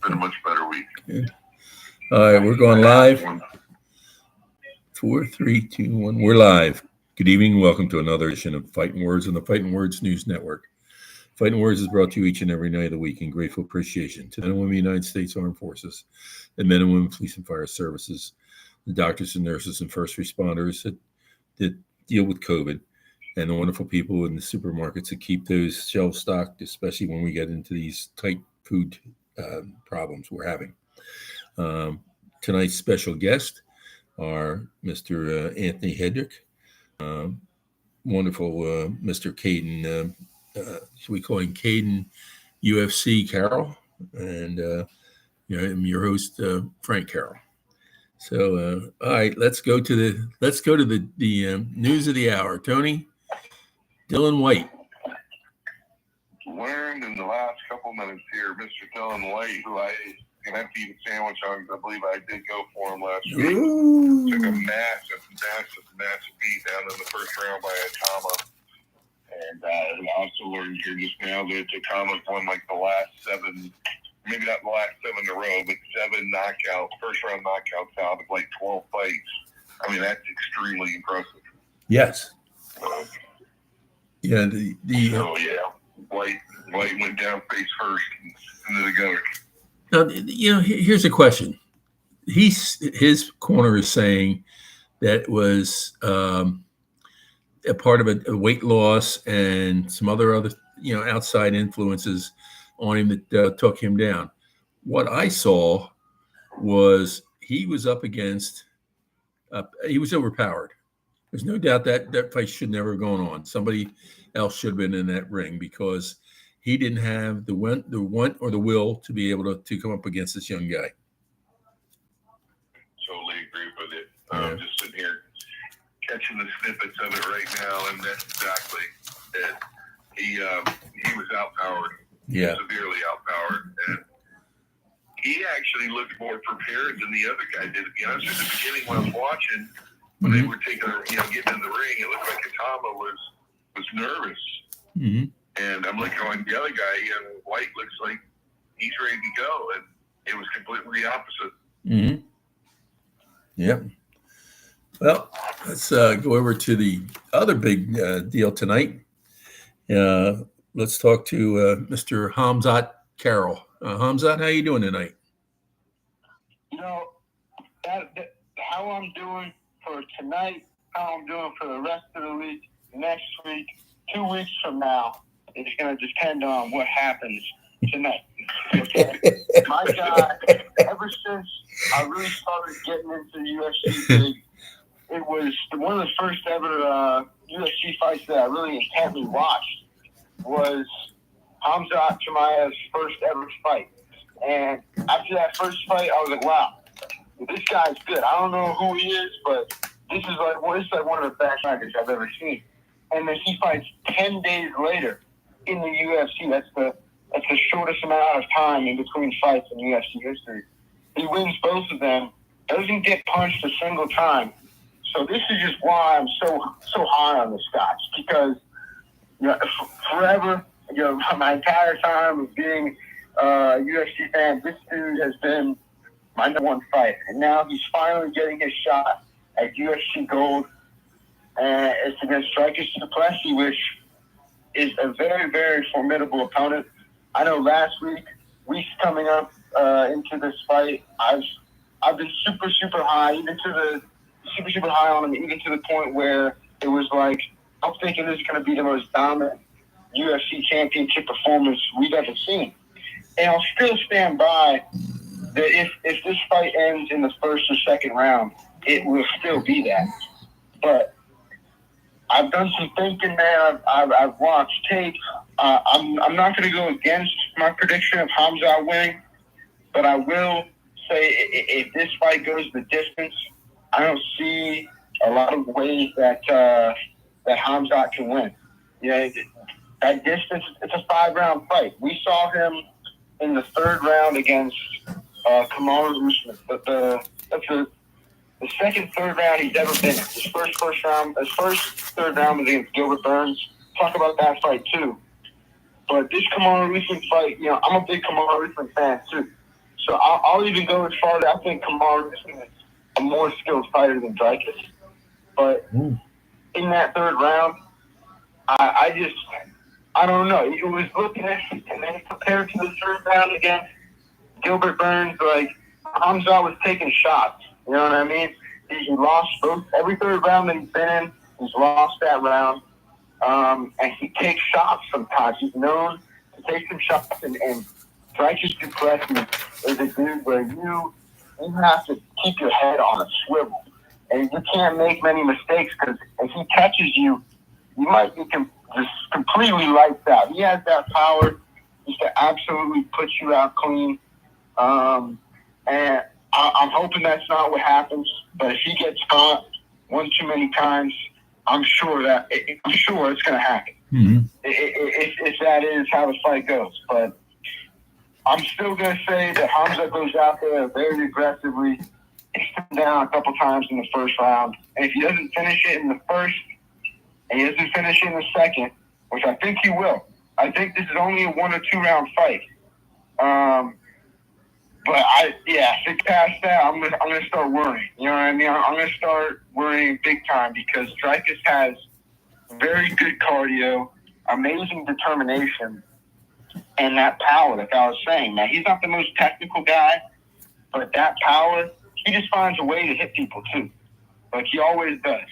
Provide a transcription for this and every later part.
been a much better week. Good. All right, we're going live. 4, 3, 2, 1. We're live. Good evening. Welcome to another edition of Fighting Words on the Fighting Words News Network. Fighting Words is brought to you each and every night of the week in grateful appreciation to the men and women of the United States Armed Forces, the men and women police and fire services, the doctors and nurses and first responders that deal with COVID, and the wonderful people in the supermarkets that keep those shelves stocked, especially when we get into these tight food problems we're having. Tonight's special guest are Mr. Anthony Hedrick, wonderful Mr. Caden, should we call him Caden UFC Carroll, and I'm your host Frank Carroll. So, all right, let's go to the news of the hour. Tony, Dylan White. Learned in the last couple minutes here, Mr. Dylan White, who I can have to eat a sandwich on because I believe I did go for him last week. Ooh. Took a massive beat down in the first round by Atama. And I also learned here just now that Atama's won like the last 7, maybe not the last 7 in a row, but 7 knockouts, first round knockouts out of like 12 fights. I mean, that's extremely impressive. Yes. Yeah. White went down face first into the gutter. Now, here's a question. His corner is saying that it was a part of a weight loss and some other outside influences on him that took him down. What I saw was he was up against. He was overpowered. There's no doubt that fight should never have gone on. Somebody else should have been in that ring because he didn't have the want or the will to be able to come up against this young guy. Totally agree with it. I'm just sitting here catching the snippets of it right now, and that's exactly it. He was outpowered. Yeah. Severely outpowered. And he actually looked more prepared than the other guy did. To be honest, at the beginning when I was watching, when they were getting in the ring, it looked like Atama was nervous. Mm-hmm. And I'm looking on the other guy, and White looks like he's ready to go. And it was completely the opposite. Mm-hmm. Yep. Well, let's go over to the other big deal tonight. Let's talk to Mr. Hamzat Carroll. Hamzat, how you doing tonight? How I'm doing for tonight, how I'm doing for the rest of the week, next week, 2 weeks from now, it's going to depend on what happens tonight. Okay? My guy, ever since I really started getting into the UFC league, it was one of the first ever UFC fights that I really intently watched was Hamzat Chimaev's first ever fight. And after that first fight, I was like, wow, this guy's good. I don't know who he is, but this is like one of the best fighters I've ever seen. And then he fights 10 days later in the UFC. That's the shortest amount of time in between fights in UFC history. He wins both of them, doesn't get punched a single time. So this is just why I'm so high on this guy. It's because forever, my entire time of being a UFC fan, this dude has been my number one fighter. And now he's finally getting his shot at UFC Gold. And it's against Striker Duplessis, which is a very, very formidable opponent. I know last weeks coming up into this fight, I've been super, super high, super high on him, even to the point where it was like, I'm thinking this is going to be the most dominant UFC championship performance we've ever seen. And I'll still stand by that if this fight ends in the first or second round, it will still be that. But I've done some thinking, man. I've watched tape. I'm not going to go against my prediction of Hamzat winning, but I will say if this fight goes the distance, I don't see a lot of ways that Hamzat can win. That distance, it's a 5-round fight. We saw him in the 3rd round against Kamaru Usman. But that's the second, 3rd round he's ever been in. His first 3rd round was against Gilbert Burns. Talk about that fight too. But this Kamaru Usman fight, I'm a big Kamaru Usman fan too. I'll even go as far as I think Kamaru is a more skilled fighter than Dreykus. But in that third round, I don't know. It was looking at it, and then compared to the third round against Gilbert Burns, like Hamza was taking shots. You know what I mean? He lost every third round that he's been in. He's lost that round, and he takes shots sometimes. He's known to take some shots, and Dreykus Duplessis is a dude where you have to keep your head on a swivel, and you can't make many mistakes because if he catches you, you might be just completely lights out. He has that power just to absolutely put you out clean. And I'm hoping that's not what happens. But if he gets caught one too many times, I'm sure it's going to happen. Mm-hmm. If that is how the fight goes. But I'm still going to say that Hamza goes out there very aggressively, takes him down a couple times in the first round. And if he doesn't finish it in the first, and he doesn't finish it in the second, which I think he will. I think this is only a 1 or 2 round fight. But if it's past that, I'm gonna start worrying. You know what I mean? I'm gonna start worrying big time because Dreykus has very good cardio, amazing determination, and that power. Like I was saying, now he's not the most technical guy, but that power, he just finds a way to hit people too, like he always does.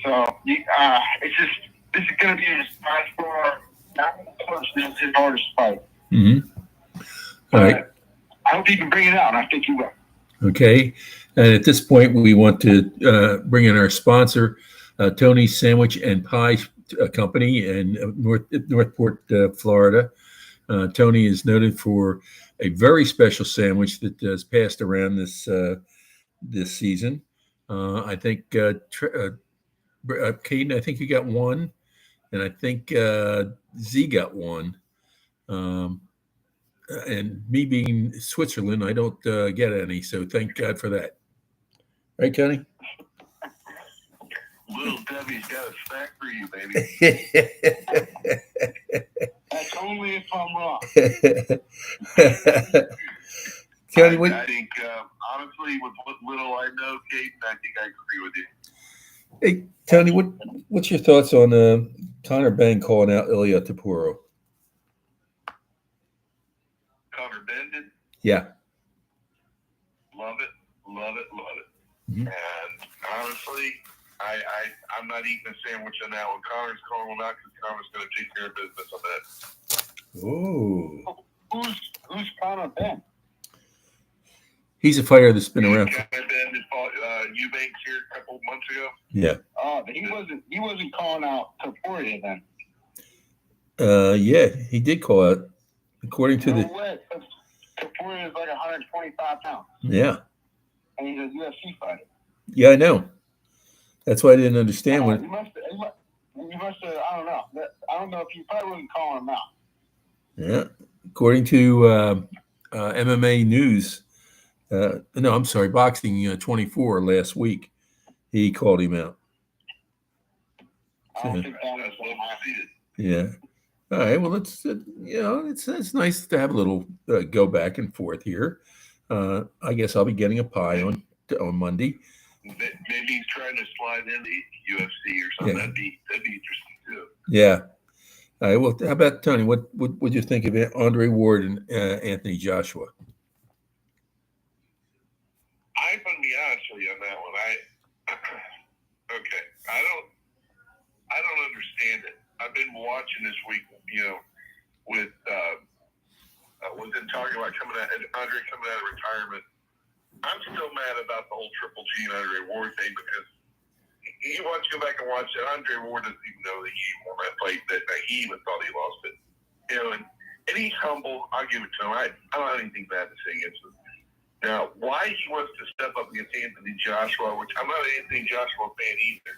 So it's just this is gonna be just by far not close. This is his hardest fight. Mm-hmm. All right. I hope he can bring it out, and I think he will. Okay. And at this point, we want to bring in our sponsor, Tony's Sandwich and Pie Company in Northport, Florida. Tony is noted for a very special sandwich that has passed around this season. I think, Caden, I think you got one, and I think Z got one. And me being Switzerland, I don't get any, so thank God for that. Right, Tony? Little Debbie's got a snack for you, baby. That's only if I'm wrong. Tony, I think, honestly, with what little I know, Kate, I think I agree with you. Hey, Tony, what's your thoughts on Connor Bang calling out Ilya Tapuro? Connor Bendit? Yeah. Love it. Mm-hmm. And honestly, I'm not eating a sandwich on that one. Connor's calling him out because Connor's going to take care of business on that. Oh. Who's Connor Ben? He's a fighter that's been around. Connor Bendit fought Eubanks here a couple months ago. Yeah. Oh, but he wasn't calling out Taporia then. Yeah, he did call out. According to Taporia is like 125 pounds. Yeah. And he's a UFC fighter. Yeah, I know. That's why I didn't understand You must have. I don't know. I don't know if you probably wasn't calling him out. Yeah. According to MMA News, no, I'm sorry, Boxing 24 last week, he called him out. I don't think that was what happened. Yeah. All right. Well, it's nice to have a little go back and forth here. I guess I'll be getting a pie on Monday. Maybe he's trying to slide into UFC or something. Yeah. That'd be interesting too. Yeah. All right. Well, how about Tony? What would you think of Andre Ward and Anthony Joshua? I'm gonna be honest with you on that one. I don't understand it. I've been watching this week, with talking about Andre coming out of retirement. I'm still mad about the whole Triple G and Andre Ward thing because he wants to go back and watch it. Andre Ward doesn't even know that he won that fight, that he even thought he lost it. And he's humble. I'll give it to him. I don't have anything bad to say against him. Now, why he wants to step up against Anthony Joshua, which I'm not an Anthony Joshua fan either,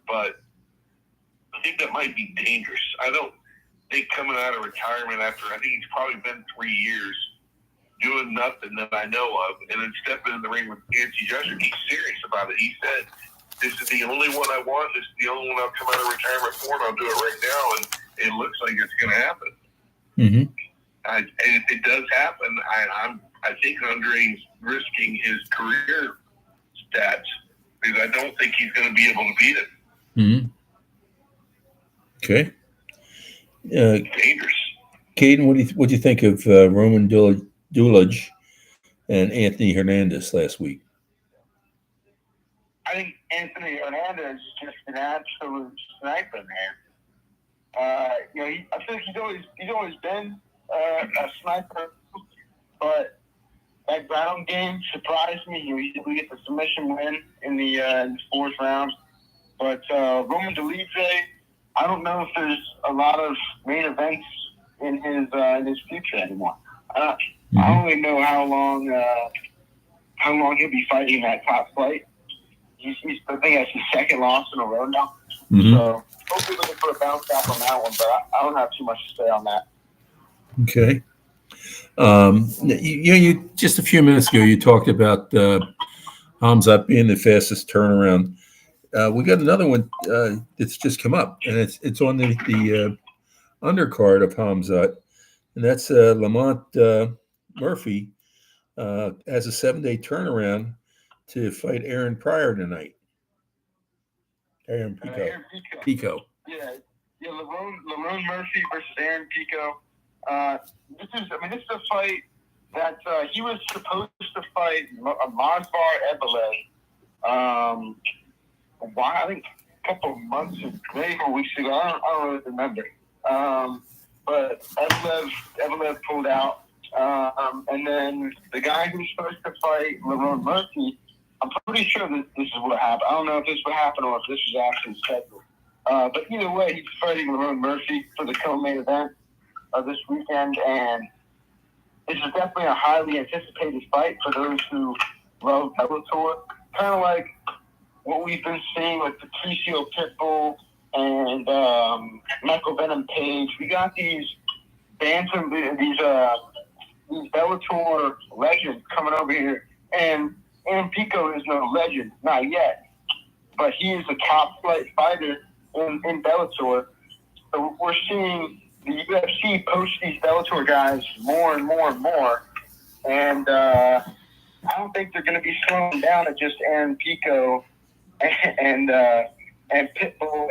but I think that might be dangerous. I don't think coming out of retirement after, I think he's probably been 3 years doing nothing that I know of, and then stepping in the ring with Anthony Joshua, he's serious about it. He said, this is the only one I want. This is the only one I'll come out of retirement for, and I'll do it right now, and it looks like it's going to happen. Mm-hmm. And if it does happen, I think Andre's risking his career stats because I don't think he's going to be able to beat it. Mm-hmm. Okay. Dangerous. Caden, what do you think of Roman Dulich and Anthony Hernandez last week? I think Anthony Hernandez is just an absolute sniper, man. I feel like he's always been a sniper, but that ground game surprised me. We get the submission win in the fourth round, but Roman Dolidze, I don't know if there's a lot of main events in his future anymore. I don't really know how long he'll be fighting that top flight. I think that's his second loss in a row now. Mm-hmm. So hopefully looking for a bounce back on that one, but I don't have too much to say on that. Okay. You just a few minutes ago you talked about Hamzat being the fastest turnaround. We got another one that's just come up, and it's on the undercard of Hamzat, and that's Lamont Murphy has a 7-day turnaround to fight Aaron Pryor tonight. Aaron Pico. Yeah, Lerone Murphy versus Aaron Pico. This is a fight that he was supposed to fight Mazbar Evelev. I think a couple of months, maybe weeks ago. I don't really remember. But Evelev pulled out. And then the guy who's supposed to fight Lerone Murphy, I'm pretty sure that this is what happened. I don't know if this would happen or if this was actually scheduled. But either way, he's fighting Lerone Murphy for the co-main event of this weekend, and this is definitely a highly anticipated fight for those who love Bellator. Kind of like what we've been seeing with Patricio Pitbull and Michael Venom Page. We got these Bellator legends coming over here, and Aaron Pico is no legend, not yet, but he is a top flight fighter in Bellator. So we're seeing the UFC post these Bellator guys more and more and more, and I don't think they're going to be slowing down at just Aaron Pico and Pitbull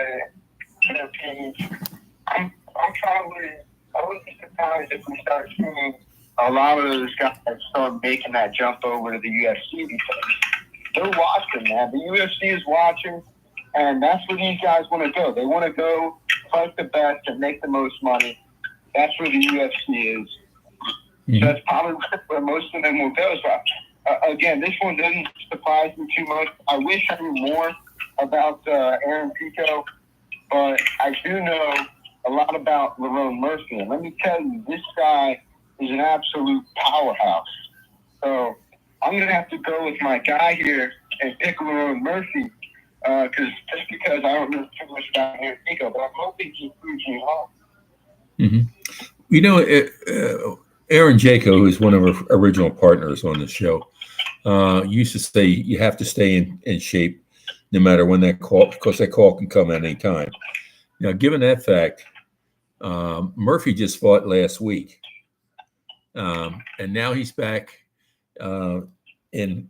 and Page. I wouldn't be surprised if we start seeing a lot of those guys start making that jump over to the UFC because they're watching, man. The UFC is watching, and that's where these guys want to go. They want to go fight the best and make the most money. That's where the UFC is. Mm-hmm. So that's probably where most of them will go. So, again, this one doesn't surprise me too much. I wish I knew more about Aaron Pico, but I do know a lot about Lerone Murphy. And let me tell you, this guy is an absolute powerhouse. So I'm going to have to go with my guy here and pick Lerone Murphy just because I don't know too much about Aaron Pico, but I'm hoping he proves me wrong. Mm-hmm. Aaron Jaco, who is one of our original partners on the show, used to say you have to stay in shape no matter when that call, because that call can come at any time. Now, given that fact, Murphy just fought last week, and now he's back in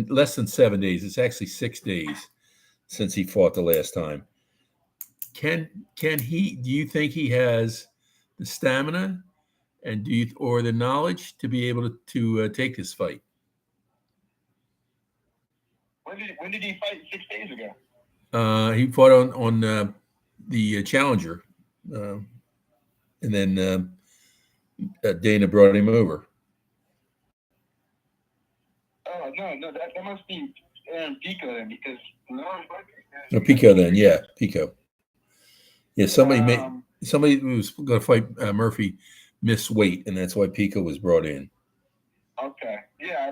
less than 7 days. It's actually 6 days since he fought the last time. Can he? Do you think he has the stamina and or the knowledge to be able to take this fight? When did he fight 6 days ago? He fought on the Challenger, and then Dana brought him over. Oh no, that must be Aaron Pico then, because Pico then, yeah, Pico. Yeah, somebody who was going to fight Murphy missed weight, and that's why Pico was brought in. Okay, yeah,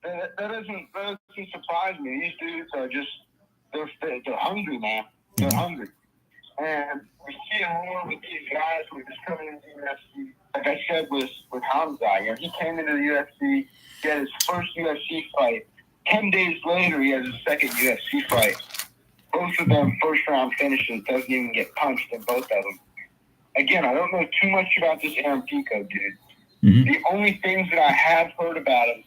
that doesn't surprise me. These dudes are just they're hungry, man. They're hungry, and we see more with these guys who are just coming into the UFC. Like I said with Hamza, he came into the UFC, he had his first UFC fight. 10 days later, he has his second UFC fight. Both of them first-round finishes, doesn't even get punched in both of them. Again, I don't know too much about this Aaron Pico dude, Mm-hmm. The only things that I have heard about him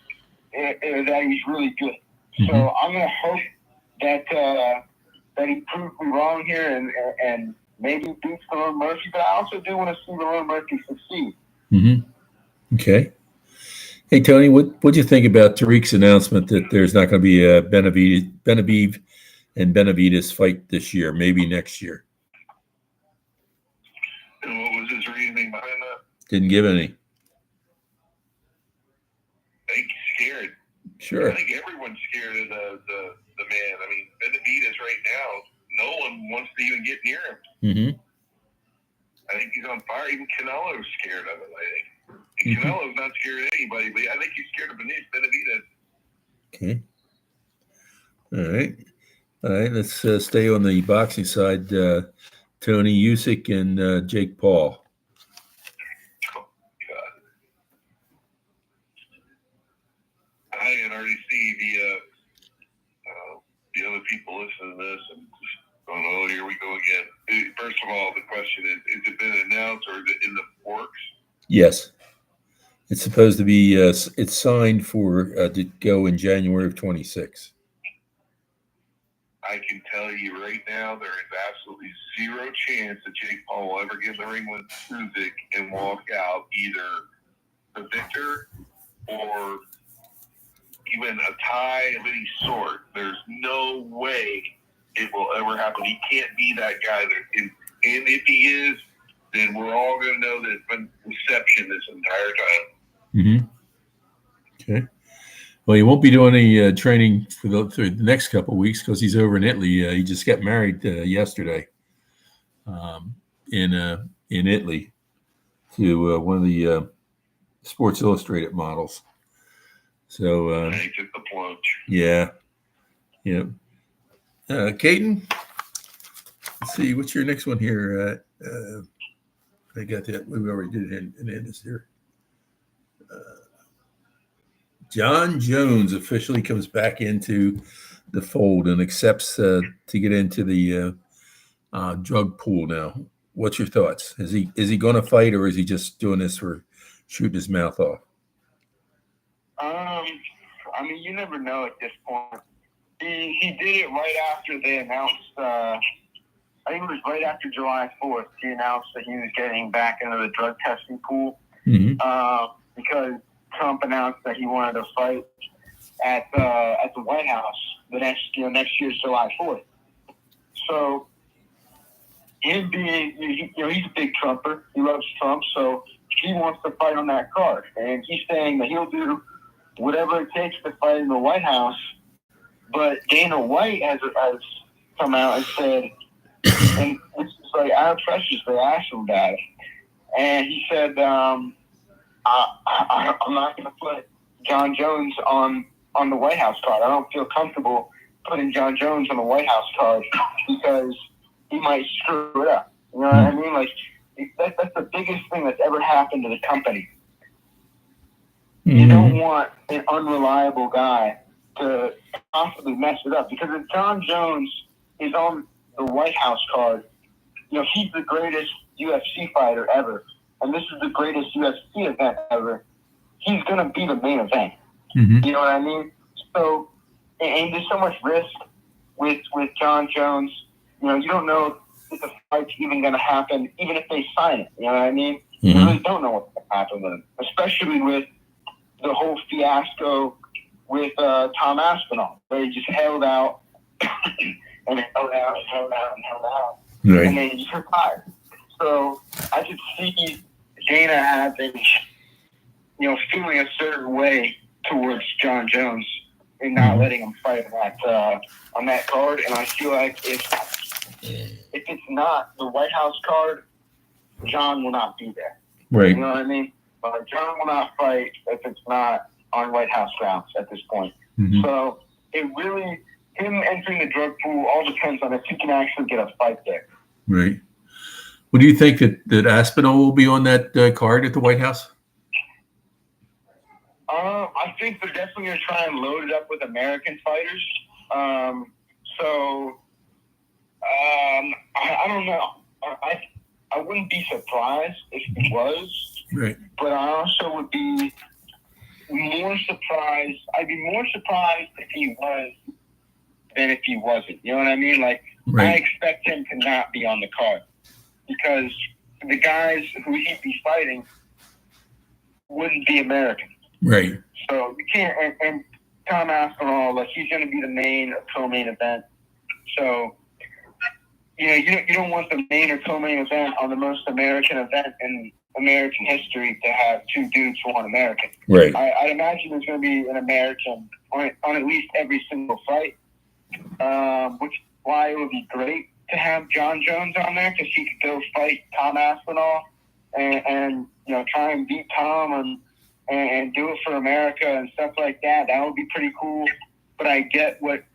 is that he's really good. Mm-hmm. So I'm going to hope that he proves me wrong here and maybe beats Lerone Murphy. But I also do want to see Lerone Murphy succeed. Mm-hmm. Okay. Hey, Tony, what do you think about Tariq's announcement that there's not going to be a Benavides and Benavides fight this year, maybe next year? And what was his reasoning behind that? Didn't give any. I think he's scared. Sure. I think everyone's scared of the man. I mean, Benavides right now, no one wants to even get near him. Mm-hmm. I think he's on fire. Even Canelo's scared of him, I think. And Canelo's not scared of anybody, but I think he's scared of Benavides. Okay. All right. All right. Let's stay on the boxing side. Tony Usyk and Jake Paul. Oh, God. I can already see the other people listening to this and just going, oh, here we go again. First of all, the question is it been announced or is it in the works? Yes. It's supposed to be, it's signed for to go in January of 26. I can tell you right now, there is absolutely zero chance that Jake Paul will ever get in the ring with Usyk and walk out either the victor or even a tie of any sort. There's no way it will ever happen. He can't be that guy. And if he is, then we're all going to know that it's been deception this entire time. Mm-hmm. Okay. Well, he won't be doing any training for the next couple of weeks because he's over in Italy. He just got married yesterday in Italy to one of the Sports Illustrated models. So He took the plunge. yeah. Caden, let's see. What's your next one here? I got that. We already did it in this here. John Jones officially comes back into the fold and accepts to get into the drug pool now. What's your thoughts? Is he going to fight, or is he just doing this for shooting his mouth off? I mean, you never know at this point. He did it right after they announced. I think it was right after July 4th. He announced that he was getting back into the drug testing pool because Trump announced that he wanted to fight at the White House the next year's July 4th. So him being, he's a big Trumper. He loves Trump, so he wants to fight on that card, and he's saying that he'll do whatever it takes to fight in the White House. But Dana White has come out and said, and it's like our precious, they asked him about it, and he said, I'm not going to put John Jones on the White House card. I don't feel comfortable putting John Jones on the White House card because he might screw it up. You know what I mean? Like, that's the biggest thing that's ever happened to the company. You don't want an unreliable guy to possibly mess it up, because if John Jones is on the White House card, he's the greatest UFC fighter ever, and this is the greatest UFC event ever. He's going to be the main event. Mm-hmm. You know what I mean? So, and there's so much risk with John Jones. You don't know if the fight's even going to happen, even if they sign it. You know what I mean? You really don't know what's going to happen with him, especially with the whole fiasco with Tom Aspinall, where he just held out and held out, right. And then he just retired. So I could see Dana having, feeling a certain way towards John Jones and not letting him fight on that card. And I feel like if it's not the White House card, John will not be there. Right. You know what I mean? But John will not fight if it's not on White House grounds at this point. Mm-hmm. So it really, him entering the drug pool all depends on if he can actually get a fight there. Right. Well, do you think that Aspinall will be on that card at the White House? I think they're definitely going to try and load it up with American fighters. I don't know. I wouldn't be surprised if he was. Right. But I also would be more surprised. I'd be more surprised if he was than if he wasn't. You know what I mean? Like, I Right. expect him to not be on the card because the guys who he'd be fighting wouldn't be American. Right. So you can't. And Tom Aspinall, like, he's going to be the main or co-main event. So, you know, you don't want the main or co-main event on the most American event in American history to have two dudes who aren't American. Right. I'd imagine there's going to be an American on at least every single fight, which is why it would be great to have John Jones on there because he could go fight Tom Aspinall and you know, try and beat Tom and do it for America and stuff like that. That would be pretty cool. But I get where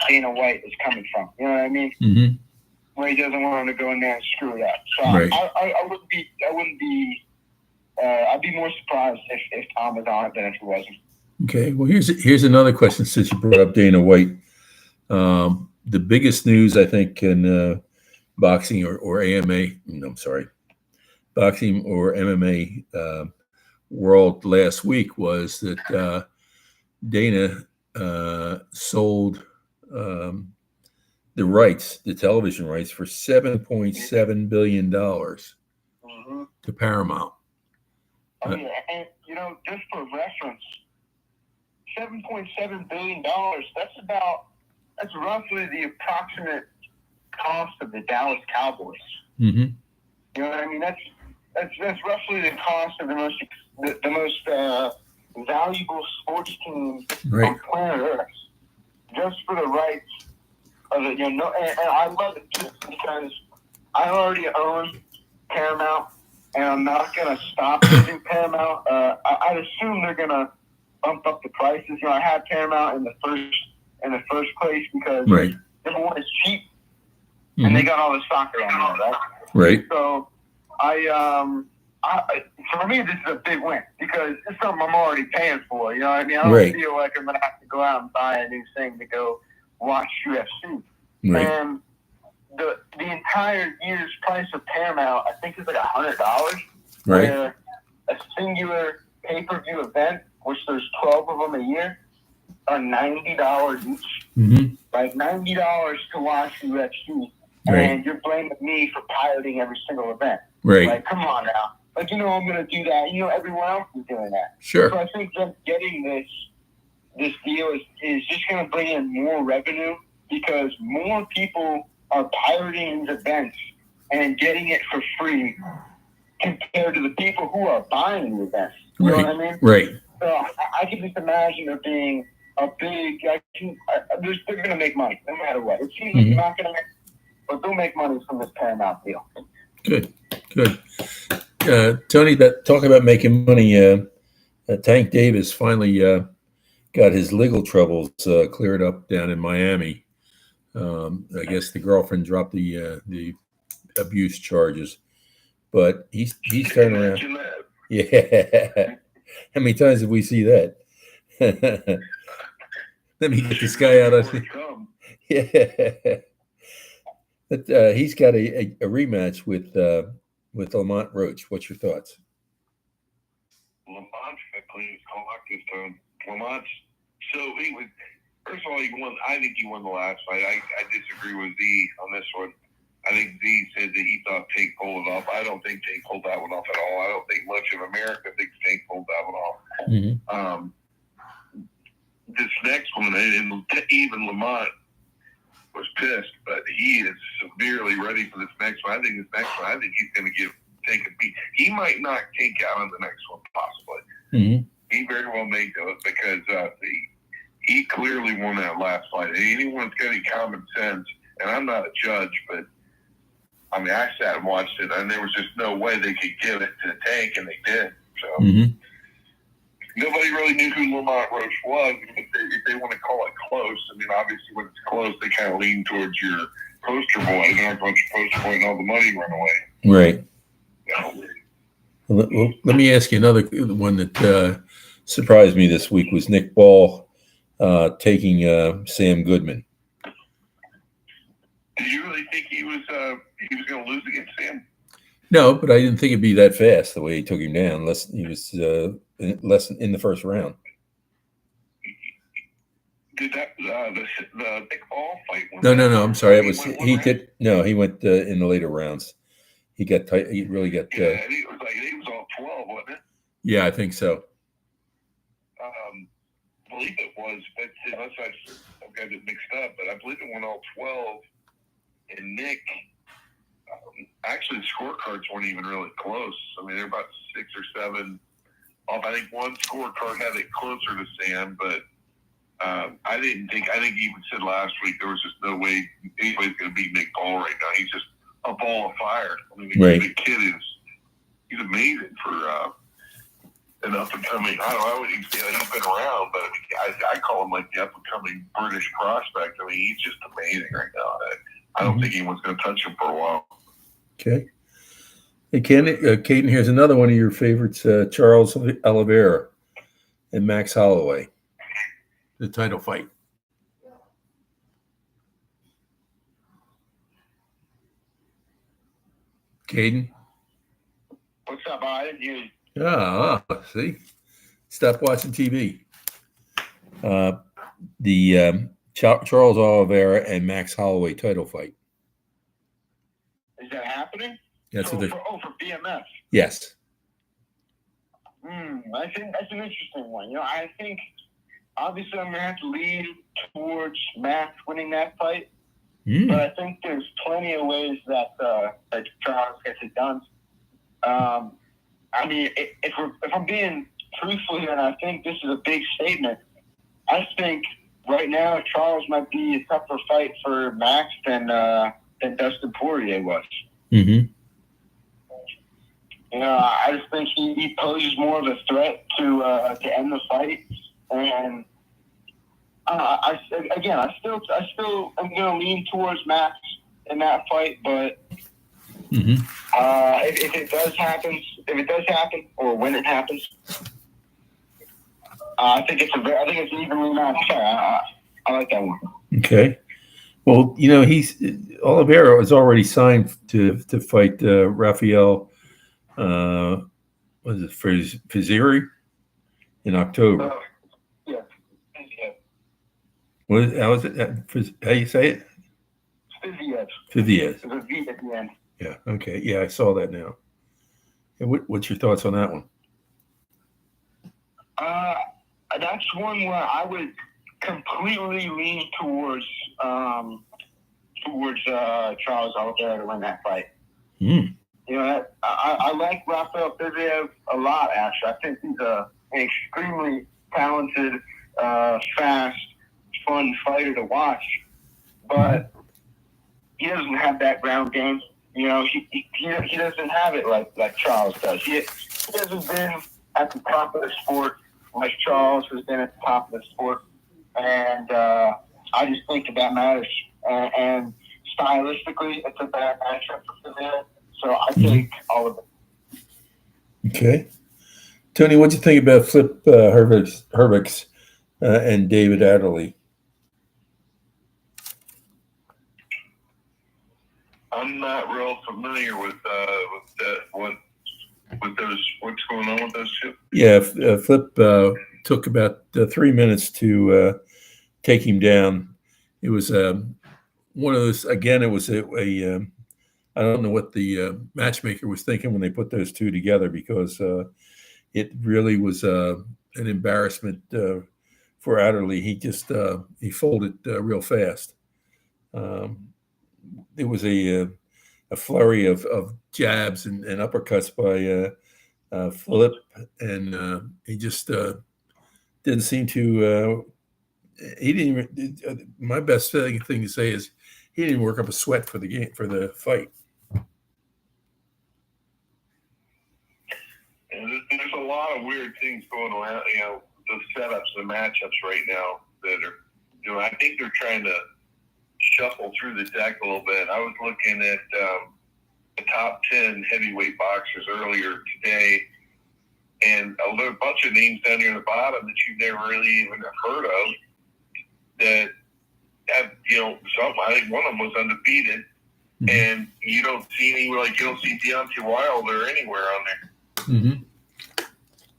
Dana White is coming from. You know what I mean? Mm-hmm. Where he doesn't want him to go in there and screw it up. So Right. I'd be more surprised if Tom was on it than if he wasn't. Okay. Well, here's another question since you brought up Dana White. The biggest news, I think, in boxing or AMA, no, I'm sorry, boxing or MMA world last week was that Dana sold the rights, the television rights, for $7.7 billion Mm-hmm. to Paramount. And you know, just for reference, $7.7 billion. That's roughly the approximate cost of the Dallas Cowboys. Mm-hmm. You know what I mean? That's roughly the cost of the most valuable sports team Right. on planet Earth, just for the rights of it. You know, and I love it too because I already own Paramount, and I'm not gonna stop using Paramount. I'd assume they're gonna bump up the prices. You know, I had Paramount in the first place because Right. number one, it's cheap, Mm-hmm. and they got all the soccer on there, right? Right. So for me, this is a big win because it's something I'm already paying for. You know what I mean? I don't Right. feel like I'm gonna have to go out and buy a new thing to go watch UFC. Right. And the entire year's price of Paramount, I think, is like $100. Right. Where a singular pay-per-view event, which there's 12 of them a year, are $90 each. Mm-hmm. Like $90 to watch UFC, Right. and you're blaming me for pirating every single event. Right. Like, come on now. Like, you know, I'm going to do that. You know, everyone else is doing that. Sure. So I think them getting this deal is just going to bring in more revenue because more people are pirating these events and getting it for free compared to the people who are buying the events. You know what I mean? Right. So I can just imagine there being a big. They're going to make money no matter what. It seems like they're not going to make, but they'll make money from this Paramount deal. Good. Tony, talk about making money. Tank Davis finally got his legal troubles cleared up down in Miami. I guess the girlfriend dropped the abuse charges, but he's turned around. Yeah. How many times have we see that? Let me get this guy out of here. Yeah. But he's got a rematch with Lamont Roach. What's your thoughts? Lamont's got clean clock this time. Lamont's first of all, he won. I think he won the last fight. I disagree with Z on this one. I think Z said that he thought Tank pulled it off. I don't think Tank pulled that one off at all. I don't think much of America thinks Tank pulled that one off. Mm-hmm. This next one, and even Lamont was pissed, but he is severely ready for this next one. I think he's going to give Tank a beat. He might knock Tank out on the next one, possibly. Mm-hmm. He very well may do it because he clearly won that last fight. Anyone's got any common sense, and I'm not a judge, but I mean, I sat and watched it, and there was just no way they could give it to Tank, and they did. So nobody really knew who Lamont Roach was. If they want to call it close, I mean, obviously when it's close, they kind of lean towards your poster boy. They're not going to poster boy and all the money run away. Right. You know? Well, let me ask you another one that surprised me this week was Nick Ball taking Sam Goodman. Did you really think he was going to lose against Sam? No, but I didn't think it'd be that fast the way he took him down. He was less in the first round. Did that the Nick Ball fight? No. I'm sorry. He went in the later rounds. He got tight. He really got. Yeah, I think it was all 12, wasn't it? Yeah, I think so. I believe it was, but unless I've got it mixed up, but I believe it went all 12. And Nick, actually, the scorecards weren't even really close. I mean, they're about 6 or 7 off. I think one scorecard had it closer to Sam, but I think he even said last week there was just no way anybody's going to beat Nick Ball right now. He's just a ball of fire. I mean, the kid he's amazing for an up and coming. I wouldn't even say that he's been around, but I call him like the up and coming British prospect. I mean, he's just amazing right now. I don't think anyone's going to touch him for a while. Okay. Hey, Caden, here's another one of your favorites, Charles Oliveira and Max Holloway, the title fight. Caden? What's up? I didn't hear you. See? Stop watching TV. The Charles Oliveira and Max Holloway title fight. Is that happening? That's for BMF. Yes. I think that's an interesting one. You know, I think obviously I'm gonna have to lean towards Max winning that fight, but I think there's plenty of ways that Charles gets it done. I mean, if I'm being truthful here, and I think this is a big statement, I think right now Charles might be a tougher fight for Max than Dustin Poirier was. Mm-hmm. You know, I just think he poses more of a threat to end the fight, and I still am going to lean towards Max in that fight, but if it does happen, or when it happens, I think it's an evenly matched fight. I like that one. Okay. Well, you know, Oliveira is already signed to fight Rafael. Was it Fiziev in October? Yeah. How is it? How you say it? Fiziev. Fiziev. There's a V at the end. Yeah. Okay. Yeah, I saw that now. And what's your thoughts on that one? That's one where I would completely lean towards Charles Oliveira to win that fight. You know, I like Rafael Fiziev a lot, actually. I think he's an extremely talented, fast, fun fighter to watch. But he doesn't have that ground game. You know, he doesn't have it like Charles does. He hasn't been at the top of the sport like Charles has been at the top of the sport. And I just think that matters. And stylistically, it's a bad matchup for Fiziev. So I take all of it. Okay. Tony, what'd you think about Flip Hervix and David Adderley? I'm not real familiar with what's going on with those two. Yeah, Flip took about 3 minutes to take him down. It was one of those. Again, it was a I don't know what the matchmaker was thinking when they put those two together, because it really was an embarrassment for Adderley. He just he folded real fast. It was a flurry of jabs and uppercuts by Flip, and he just didn't seem to. He didn't even. My best thing to say is he didn't work up a sweat for the fight. And there's a lot of weird things going around. You know, the setups, the matchups right now that are. You know, I think they're trying to shuffle through the deck a little bit. I was looking at the top 10 heavyweight boxers earlier today, and a bunch of names down here at the bottom that you've never really even heard of that have, you know, some. I think one of them was undefeated, and you don't see you don't see Deontay Wilder anywhere on there. Mm-hmm.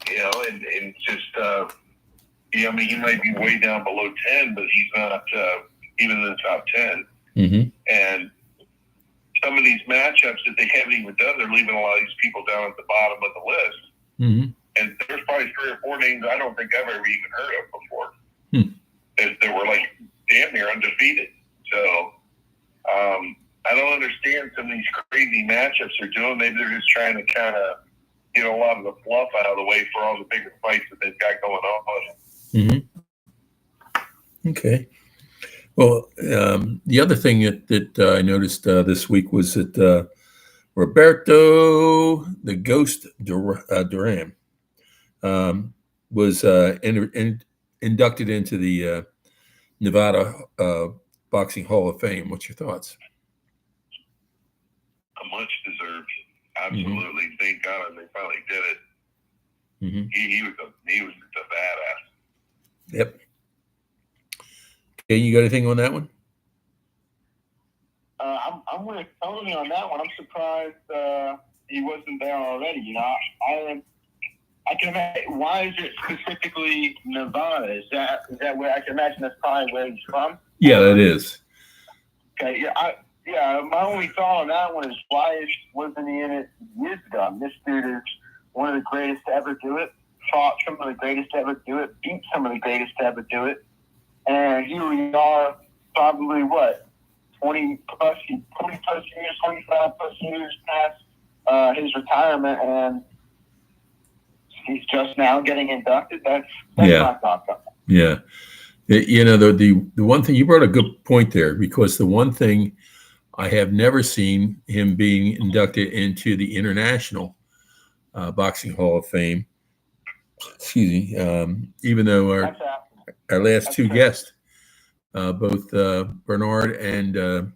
You know, and it's just, I mean, he might be way down below 10, but he's not even in the top 10. Mm-hmm. And some of these matchups that they haven't even done, they're leaving a lot of these people down at the bottom of the list. Mm-hmm. And there's probably 3 or 4 names I don't think I've ever even heard of before that were like damn near undefeated. So I don't understand some of these crazy matchups they're doing. Maybe they're just trying to kind of get a lot of the fluff out of the way for all the bigger fights that they've got going on. Mm-hmm. Okay. Well, the other thing that I noticed this week was that Roberto the Ghost Duran was inducted into the Nevada Boxing Hall of Fame. What's your thoughts? Much deserved. Absolutely. Mm-hmm. Thank God they finally did it. Mm-hmm. He was a badass. Yep. Okay, you got anything on that one? I'm with Tony on that one. I'm surprised he wasn't there already. You know, I can imagine. Why is it specifically Nevada? Is that where I can imagine that's probably where he's from? Yeah, that is. Okay. Yeah. My only thought on that one is why wasn't he in it years ago? I mean, this dude is one of the greatest to ever do it. Fought some of the greatest to ever do it. Beat some of the greatest to ever do it. And here we are, probably 20 plus years, 25 plus years past his retirement, and he's just now getting inducted. That's my thought. Yeah. You know, the one thing, you brought a good point there, because the one thing I have never seen him being inducted into the International Boxing Hall of Fame. Excuse me. Even though our last two guests, both Bernard and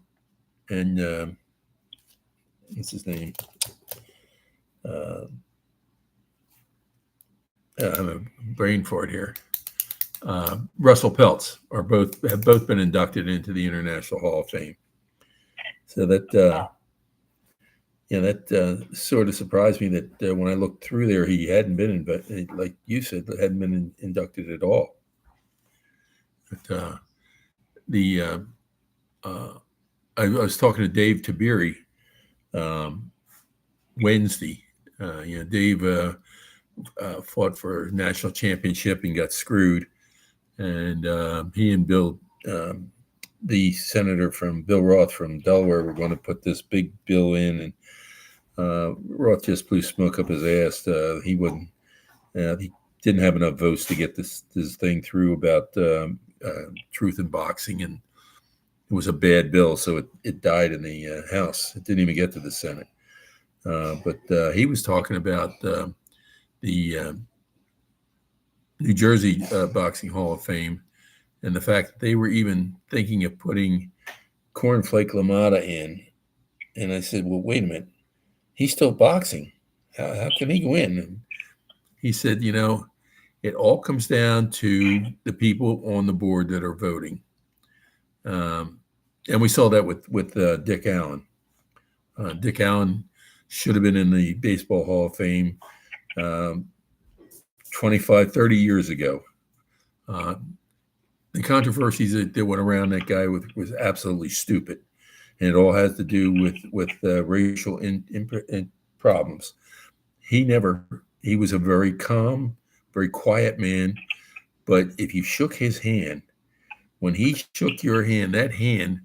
what's his name? I'm a brain fart here. Russell Peltz have both been inducted into the International Hall of Fame. So that sort of surprised me that when I looked through there, he hadn't been, but like you said, hadn't been inducted at all. But I was talking to Dave Tabiri Wednesday. Dave fought for a national championship and got screwed, and he and Bill, the senator Bill Roth from Delaware, were going to put this big bill in, and Roth just blew smoke up his ass. He wouldn't. He didn't have enough votes to get this thing through about truth in boxing, and it was a bad bill, so it died in the House. It didn't even get to the Senate. But he was talking about the New Jersey Boxing Hall of Fame, and the fact that they were even thinking of putting Cornflake LaMotta in. And I said, well, wait a minute. He's still boxing. How can he win? And he said, it all comes down to the people on the board that are voting. And we saw that with Dick Allen. Dick Allen should have been in the Baseball Hall of Fame 25, 30 years ago. The controversies that went around that guy was absolutely stupid. And it all has to do with racial problems. He was a very calm, very quiet man. But if you shook his hand, when he shook your hand, that hand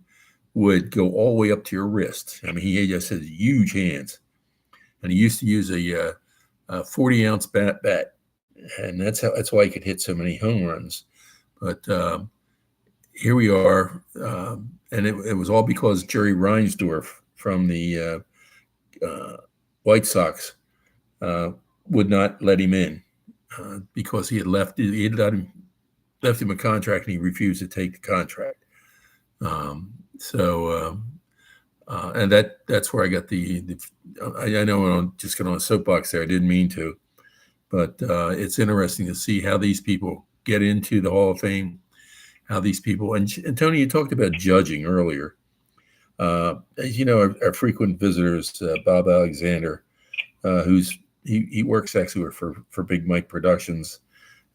would go all the way up to your wrist. I mean, he just had huge hands. And he used to use a 40-ounce bat. And that's why he could hit so many home runs. But here we are. And it was all because Jerry Reinsdorf from the White Sox would not let him in because he had left him a contract, and he refused to take the contract. And that's where I got I know I'm just going on a soapbox there. I didn't mean to, but it's interesting to see how these people get into the Hall of Fame, how these people, and Tony, you talked about judging earlier. As you know, our frequent visitors, Bob Alexander, he works actually for Big Mike Productions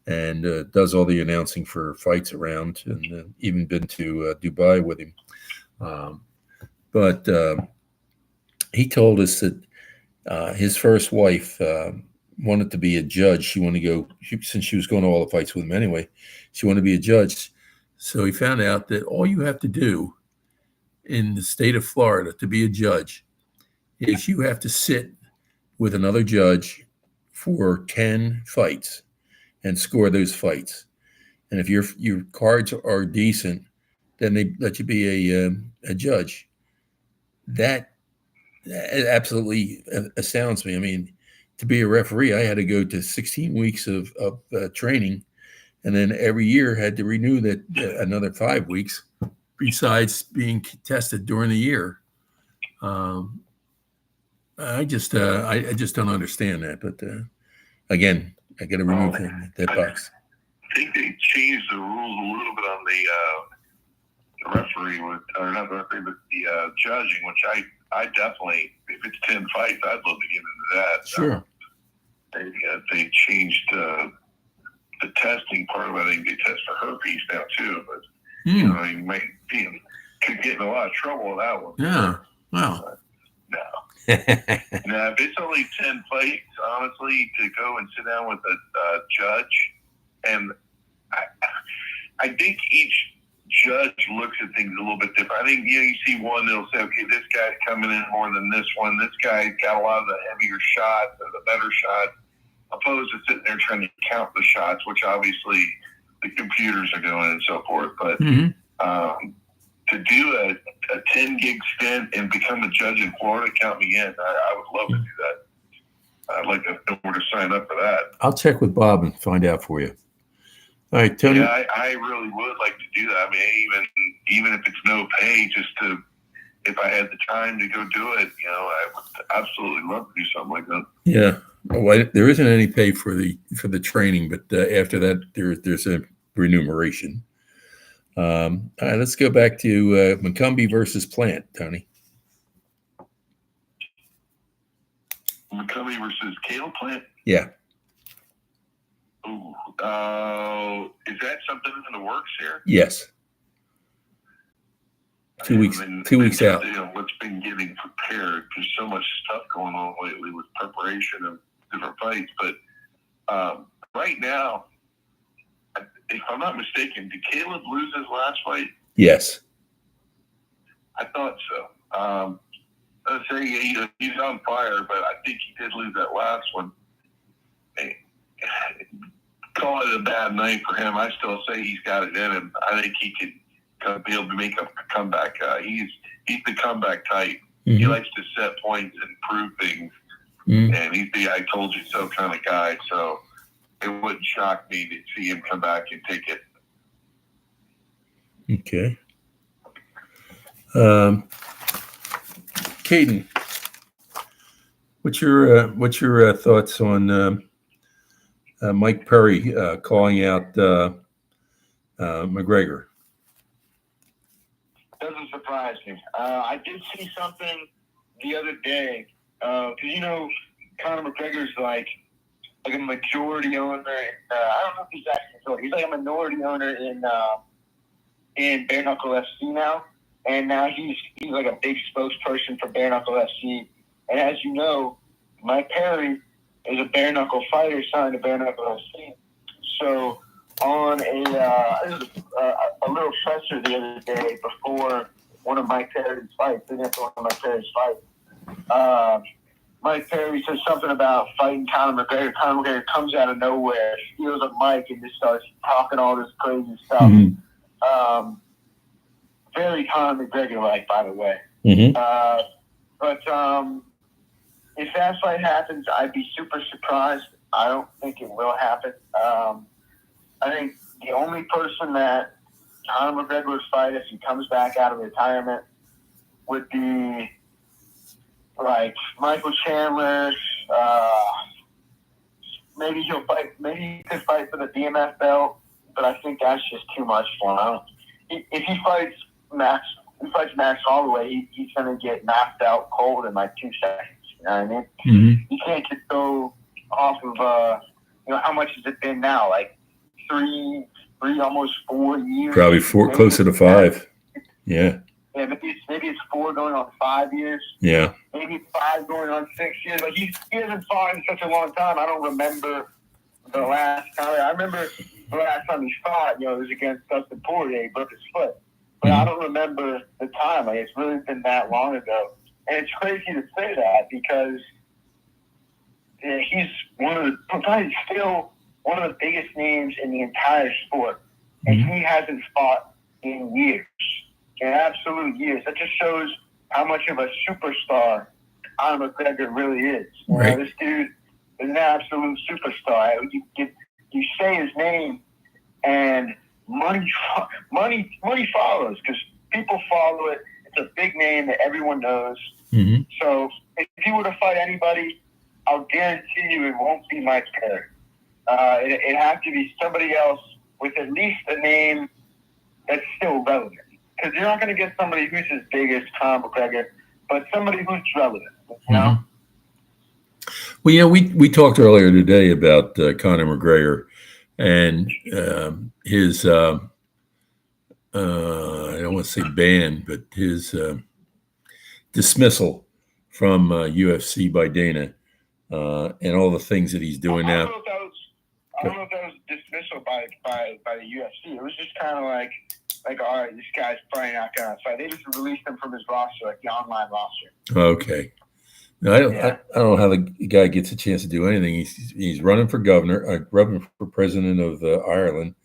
and does all the announcing for fights around, and even been to Dubai with him. But he told us that his first wife wanted to be a judge. She wanted to go, since she was going to all the fights with him anyway, she wanted to be a judge. So he found out that all you have to do in the state of Florida to be a judge is you have to sit with another judge for 10 fights and score those fights. And if your cards are decent, then they let you be a judge. That absolutely astounds me. I mean, to be a referee, I had to go to 16 weeks of training, and then every year had to renew that another 5 weeks, besides being tested during the year. I just don't understand that. But again, I got to remove that box. I think they changed the rules a little bit on the referee, or not the referee, but the judging, which I definitely, if it's 10 fights, I'd love to get into that. Sure. They changed the testing part of it. I think they test for herpes now too, but you know, you could get in a lot of trouble with that one. Yeah. Wow. No. Now, if it's only 10 fights, honestly, to go and sit down with a judge, and I think each judge looks at things a little bit different. I think you see one that'll say, okay, this guy's coming in more than this one. This guy's got a lot of the heavier shots or the better shots, opposed to sitting there trying to count the shots, which obviously the computers are doing and so forth. But to do a 10-gig stint and become a judge in Florida, count me in. I would love to do that. I'd like to know where to sign up for that. I'll check with Bob and find out for you. All right, Tony. Yeah, I really would like to do that. I mean, even if it's no pay, just if I had the time to go do it, you know, I would absolutely love to do something like that. Yeah. Well, there isn't any pay for the training, but after that, there's a remuneration. All right, let's go back to McCumbee versus Plant, Tony. McCumbee versus Caleb Plant? Yeah. Ooh, is that something in the works here? Yes. 2 weeks. 2 weeks out. You know, what's been getting prepared? There's so much stuff going on lately with preparation of different fights. But right now, if I'm not mistaken, did Caleb lose his last fight? Yes. I thought so. I'd say he's on fire, but I think he did lose that last one. Call it a bad night for him. I still say he's got it in him. I think he could be able to make a comeback. He's the comeback type. Mm-hmm. He likes to set points and prove things. Mm-hmm. And he's the I told you so kind of guy. So it wouldn't shock me to see him come back and take it. Okay. Caden, what's your thoughts on Mike Perry calling out McGregor? Doesn't surprise me. I did see something the other day because you know Conor McGregor's like a majority owner. I don't know if he's actually majority. He's like a minority owner in Bare Knuckle FC now, and now he's like a big spokesperson for Bare Knuckle FC. And as you know, Mike Perry is a bare knuckle fighter signed to Bare Knuckle FC. So on a little presser the other day before one of Mike Perry's fights, Mike Perry says something about fighting Conor McGregor. Conor McGregor comes out of nowhere, steals a mic, and just starts talking all this crazy stuff. Mm-hmm. Very Conor McGregor-like, by the way. Mm-hmm. But if that fight happens, I'd be super surprised. I don't think it will happen. I think the only person that Conor McGregor would fight if he comes back out of retirement would be like Michael Chandler. Maybe he could fight for the DMF belt, but I think that's just too much for him. If he fights Max he fights Max Holloway, he's going to get knocked out cold in like 2 seconds. You know what I mean? Mm-hmm. You can't just go off of, how much has it been now? Like 3, almost 4 years? Probably 4, closer to 5. Yeah. Yeah, maybe it's 4 going on 5 years. Yeah. Maybe 5 going on 6 years. Like he hasn't fought in such a long time. I don't remember the last time. I remember the last time he fought, it was against Dustin Poirier. He broke his foot. But I don't remember the time. Like, it's really been that long ago. And it's crazy to say that because he's probably still one of the biggest names in the entire sport. And he hasn't fought in years. In absolute years. That just shows how much of a superstar Conor McGregor really is. Right. This dude is an absolute superstar. You say his name, and money follows because people follow it. It's a big name that everyone knows. Mm-hmm. So if you were to fight anybody, I'll guarantee you it won't be Mike Perry. It has to be somebody else with at least a name that's still relevant. Because you're not going to get somebody who's as big as Conor McGregor, but somebody who's relevant. You know? Well, we talked earlier today about Conor McGregor and his I don't want to say ban, but his dismissal from UFC by Dana and all the things that he's doing now. I don't know if that was dismissal by the UFC. It was just kind of like, all right, this guy's probably not going to fight. They just released him from his roster, like the online roster. Okay. No, I don't know how the guy gets a chance to do anything. He's running for governor, running for president of Ireland.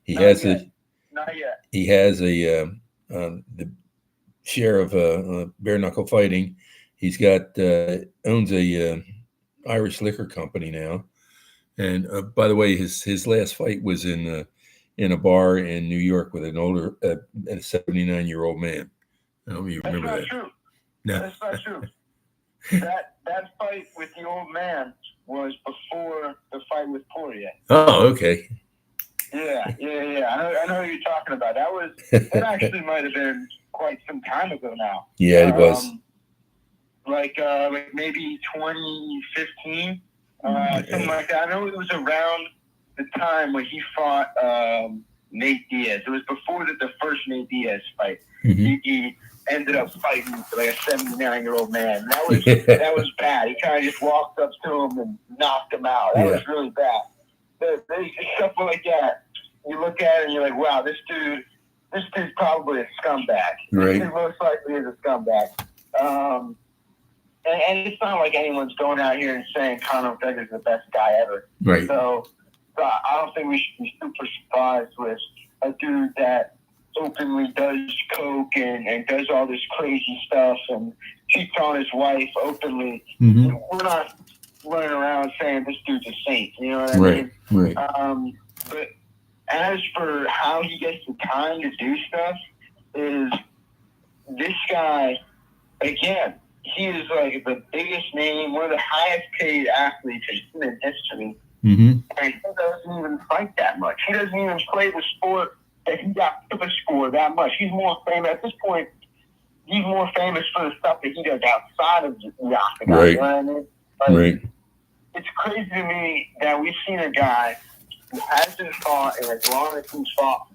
He Not has yet. Not yet. He has the share of bare knuckle fighting. He's got owns a Irish liquor company now. And by the way, his last fight was in a bar in New York with an older, a 79-year-old man. I don't even remember that. That's not true. No. That's not true. That fight with the old man was before the fight with Poirier. Oh, okay. Yeah. I know who you're talking about. That actually might have been quite some time ago now. Yeah, it was. Like maybe 2015, something like that. I know it was around the time when he fought Nate Diaz. It was before the first Nate Diaz fight. Mm-hmm. He ended up fighting like a 79-year-old man. That was bad. He kind of just walked up to him and knocked him out. That was really bad. There's stuff like that. You look at it and you're like, wow, this dude's probably a scumbag. Right. This dude most likely is a scumbag. And it's not like anyone's going out here and saying Conor McGregor is the best guy ever. Right. So I don't think we should be super surprised with a dude that openly does coke and does all this crazy stuff and cheats on his wife openly. Mm-hmm. We're not running around saying this dude's a saint. You know what I mean? Right. But as for how he gets the time to do stuff, is this guy, again, he is like the biggest name, one of the highest paid athletes in human history. Mm-hmm. And he doesn't even fight that much. He doesn't even play the sport that he got to score that much. He's more famous at this point. He's more famous for the stuff that he does outside of the octagon. Right. You know what I mean? Right. It's crazy to me that we've seen a guy who hasn't fought in as long as he's fought.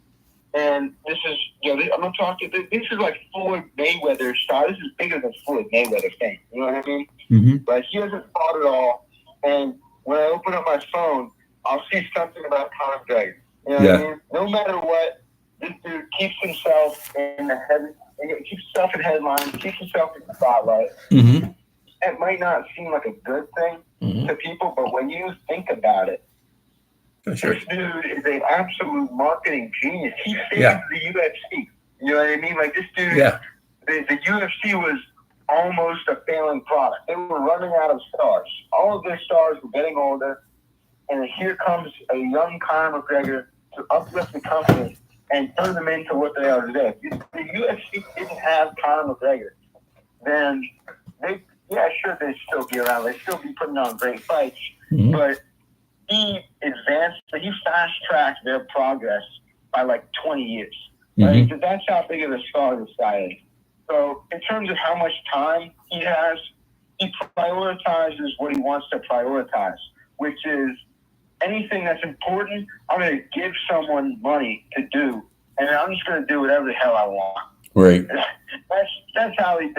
And this is, I'm not talking, this is like Floyd Mayweather style. This is bigger than Floyd Mayweather fame. You know what I mean? Mm-hmm. But he hasn't fought at all. And when I open up my phone, I'll see something about Conor McGregor. You know what I mean? No matter what, this dude keeps himself in keeps himself in headlines, keeps himself in the spotlight. Mm-hmm. It might not seem like a good thing to people, but when you think about it, sure. This dude is an absolute marketing genius. He saved the UFC. You know what I mean? Like this dude, the UFC was almost a failing product. They were running out of stars. All of their stars were getting older, and here comes a young Conor McGregor to uplift the company and turn them into what they are today. If the UFC didn't have Conor McGregor, then they'd still be around. They'd still be putting on great fights. Mm-hmm. But he fast-tracked their progress by like 20 years. Right? Mm-hmm. That's how big of a star this guy is. So in terms of how much time he has, he prioritizes what he wants to prioritize, which is anything that's important, I'm going to give someone money to do, and I'm just going to do whatever the hell I want. Right. That's how he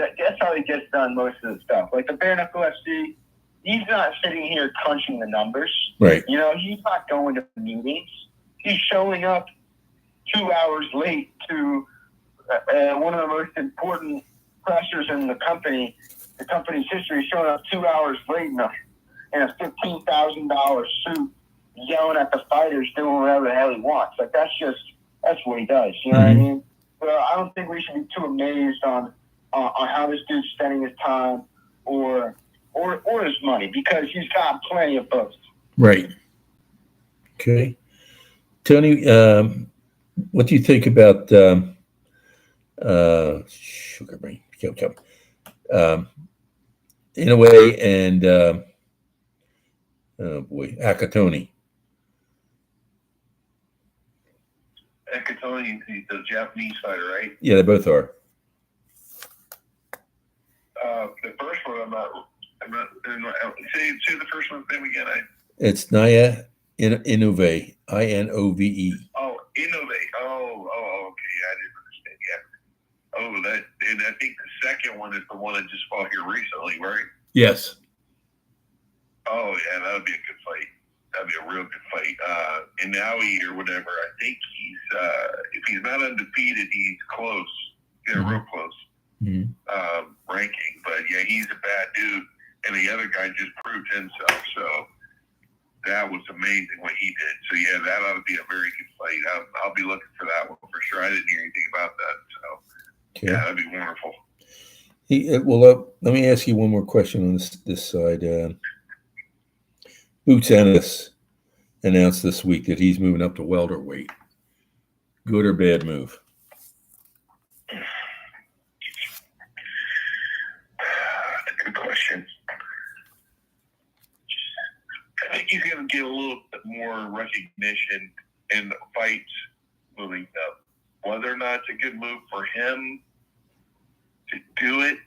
gets done most of the stuff. Like the Bare Knuckle FC, he's not sitting here crunching the numbers. Right. You know, he's not going to meetings. He's showing up 2 hours late to one of the most important pressers in the company's history, showing up 2 hours late in a $15,000 suit, yelling at the fighters, doing whatever the hell he wants. Like that's what he does. You know what I mean? So I don't think we should be too amazed on how this dude's spending his time or his money, because he's got plenty of both. Right. Okay. Tony, what do you think about Sugar Brain? In a way, and oh boy, Akatoni. Akatoni, the Japanese fighter, right? Yeah, they both are. The first one, I'm not. Say the first one's name again. It's Naya Inove, Inove. Oh, Innovate. Oh, okay. I didn't understand. Yeah. And I think the second one is the one that just fought here recently, right? Yes. Oh, yeah, that would be a good fight. That'd be a real good fight. And Naui or whatever, I think he's, if he's not undefeated, he's close. Yeah, real close. Ranking. But yeah, he's a bad dude. And the other guy just proved himself. So that was amazing what he did. So yeah, that ought to be a very good fight. I'll be looking for that one for sure. I didn't hear anything about that. So yeah, that'd be wonderful. Well, let me ask you one more question on this side. Boots Ennis announced this week that he's moving up to welterweight. Good or bad move? That's a good question. I think he's going to get a little bit more recognition in the fights moving up. Whether or not it's a good move for him to do it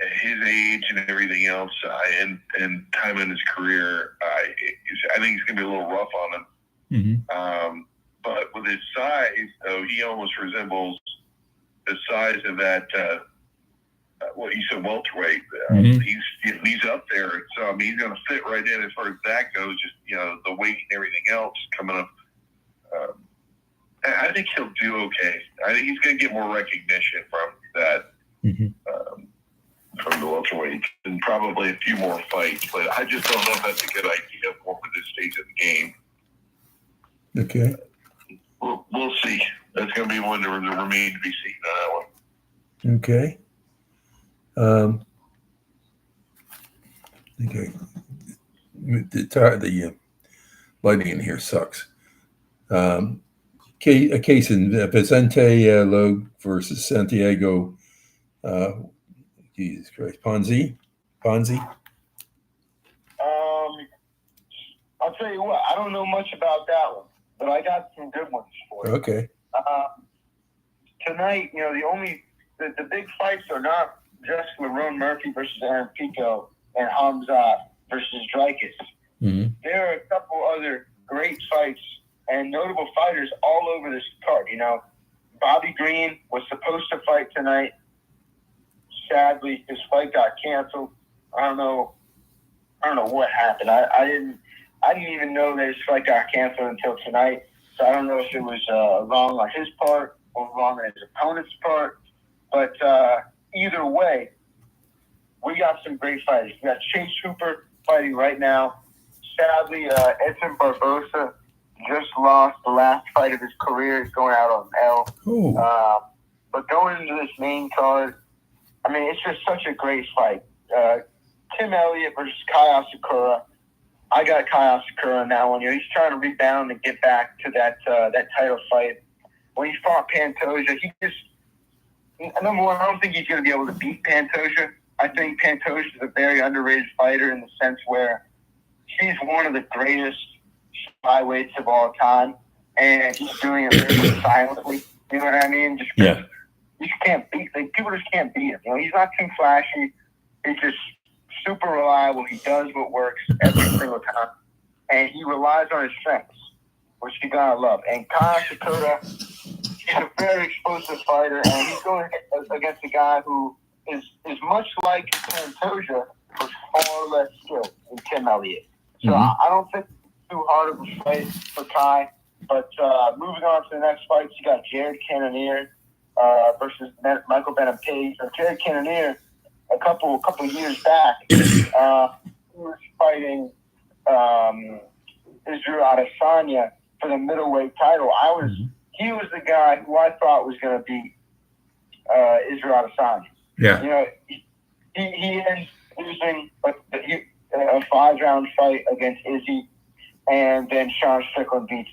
at his age and everything else, and time in his career, I think it's going to be a little rough on him. But with his size, though, he almost resembles the size of that. What you said, welterweight. He's up there, so I mean, he's going to fit right in as far as that goes. Just the weight and everything else coming up. I think he'll do okay. I think he's going to get more recognition from that, from the welterweight, and probably a few more fights. But I just don't know if that's a good idea for this stage of the game. Okay. We'll see. That's going to be one that remain to be seen on that one. Okay. The lighting in here sucks. A case in Vicente Logue versus Santiago. Jesus Christ, Ponzi. I'll tell you what. I don't know much about that one, but I got some good ones for you. Okay. Tonight, the big fights are not just Lerone Murphy versus Aaron Pico and Hamza versus Dreykus. There are a couple other great fights and notable fighters all over this card. Bobby Green was supposed to fight tonight. Sadly, his fight got canceled. I don't know what happened. I didn't even know that his fight got canceled until tonight. So I don't know if it was wrong on his part or wrong on his opponent's part. But either way, we got some great fighters. We got Chase Hooper fighting right now. Sadly, Edson Barbosa just lost the last fight of his career. He's going out on L. But going into this main card, I mean, it's just such a great fight. Tim Elliott versus Kai Asakura. I got Kai Asakura in that one. He's trying to rebound and get back to that title fight. When he fought Pantoja, number one, I don't think he's going to be able to beat Pantoja. I think Pantoja is a very underrated fighter in the sense where he's one of the greatest flyweights of all time, and he's doing it very silently. You know what I mean? you can't beat. Like, people just can't beat him. You know, he's not too flashy. He's just super reliable. He does what works every single time, and he relies on his strengths, which you gotta love. And Kyle Shikoda, he's a very explosive fighter, and he's going against a guy who is much like Pantoja, but far less skilled than Tim Elliott. So I don't think it's too hard of a fight for Kai. But moving on to the next fights, you got Jared Cannonier versus Michael Venom Page. So Jared Cannonier, a couple years back, he was fighting Israel Adesanya for the middleweight title. He was the guy who I thought was going to beat Israel Adesanya. Yeah. You know, he ends losing a 5-round fight against Izzy, and then Sean Strickland beats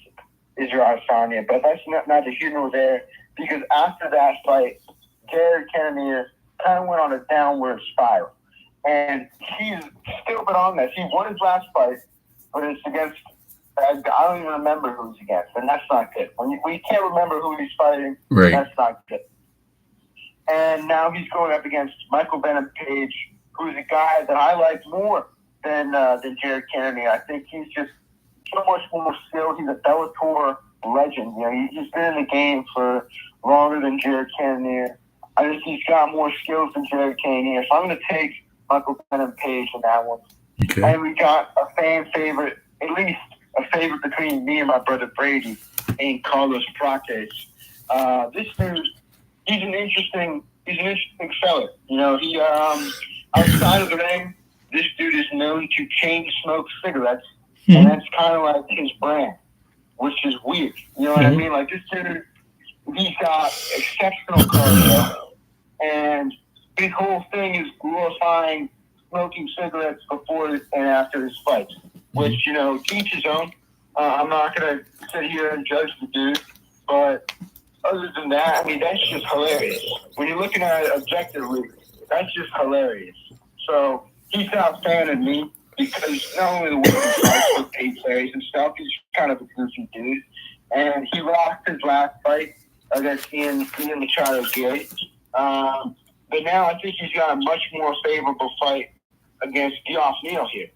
Israel Adesanya. But that's not the humor there, because after that fight, Jared Cannonier kind of went on a downward spiral. And he's still been on this. He won his last fight, but it's against, I don't even remember who he's against, and that's not good. When you can't remember who he's fighting, right, that's not good. And now he's going up against Michael Venom Page, who's a guy that I like more than Jared Cannonier. I think he's just so much more skilled. He's a Bellator legend. You know, he's been in the game for longer than Jared Cannonier. I think he's got more skills than Jared Cannonier. So I'm going to take Michael Venom Page in that one. Okay. And we got a fan favorite, at least a favorite between me and my brother Brady, and Carlos Prates. This dude, he's an interesting fella. You know, he outside of the ring, this dude is known to chain smoke cigarettes, and that's kind of like his brand, which is weird. You know what I mean? Like, this dude, he's got exceptional cardio, and his whole thing is glorifying smoking cigarettes before and after his fights, which, you know, teach his own. I'm not going to sit here and judge the dude, but other than that, I mean, that's just hilarious. When you're looking at it objectively, that's just hilarious. So he's outstanding me because not only the way he fights with paid plays and stuff, he's kind of a goofy dude. And he lost his last fight against Ian Machado Gary. But now I think he's got a much more favorable fight against Geoff Neal here.